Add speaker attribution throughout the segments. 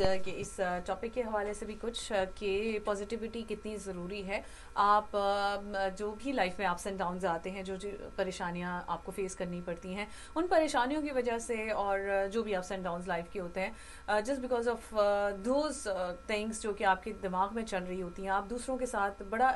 Speaker 1: آج کے اس ٹاپک کے حوالے سے بھی کچھ کہ پازیٹیوٹی کتنی ضروری ہے. آپ جو بھی لائف میں اپس اینڈ ڈاؤنز آتے ہیں, جو پریشانیاں آپ کو فیس کرنی پڑتی ہیں, ان پریشانیوں کی وجہ سے اور جو بھی اپس اینڈ ڈاؤنز لائف کے ہوتے ہیں, just because of those things جو کہ آپ کے دماغ میں چل رہی ہوتی ہیں, آپ دوسروں کے ساتھ بڑا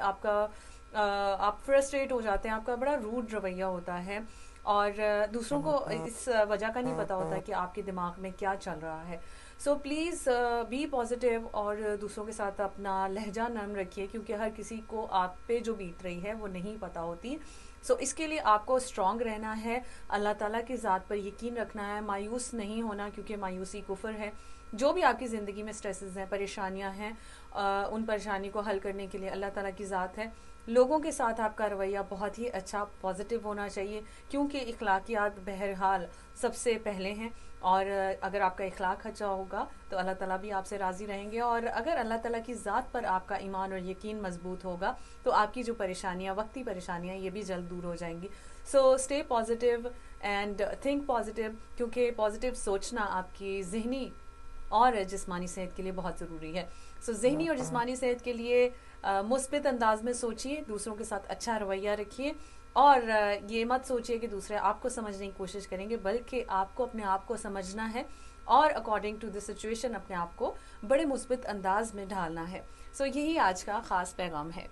Speaker 1: آپ فرسٹریٹ ہو جاتے ہیں, آپ کا بڑا روڈ رویہ ہوتا ہے اور دوسروں کو اس وجہ کا نہیں پتہ ہوتا کہ آپ کے دماغ میں کیا چل رہا ہے. سو پلیز بی پازیٹیو اور دوسروں کے ساتھ اپنا لہجہ نرم رکھیے, کیونکہ ہر کسی کو آپ پہ جو بیت رہی ہے وہ نہیں پتہ ہوتی. سو اس کے لیے آپ کو اسٹرانگ رہنا ہے, اللہ تعالیٰ کی ذات پر یقین رکھنا ہے, مایوس نہیں ہونا کیونکہ مایوسی کفر ہے. جو بھی آپ کی زندگی میں سٹریسز ہیں, پریشانیاں ہیں, ان پریشانی کو حل کرنے کے لیے اللہ تعالیٰ کی ذات ہے. لوگوں کے ساتھ آپ کا رویہ بہت ہی اچھا پازیٹیو ہونا چاہیے, کیونکہ اخلاقیات بہرحال سب سے پہلے ہیں, اور اگر آپ کا اخلاق اچھا ہوگا تو اللہ تعالیٰ بھی آپ سے راضی رہیں گے, اور اگر اللہ تعالیٰ کی ذات پر آپ کا ایمان اور یقین مضبوط ہوگا تو آپ کی جو پریشانیاں, وقتی پریشانیاں, یہ بھی جلد دور ہو جائیں گی. So stay positive and think positive, کیونکہ پازیٹیو سوچنا آپ کی ذہنی اور جسمانی صحت کے لیے بہت ضروری ہے. سو ذہنی اور جسمانی صحت کے لیے مثبت انداز میں سوچیے, دوسروں کے ساتھ اچھا رویہ رکھیے, اور یہ مت سوچیے کہ دوسرے آپ کو سمجھنے کی کوشش کریں گے, بلکہ آپ کو اپنے آپ کو سمجھنا ہے اور اکارڈنگ ٹو دی سچویشن اپنے آپ کو بڑے مثبت انداز میں ڈھالنا ہے. سو یہی آج کا خاص پیغام ہے.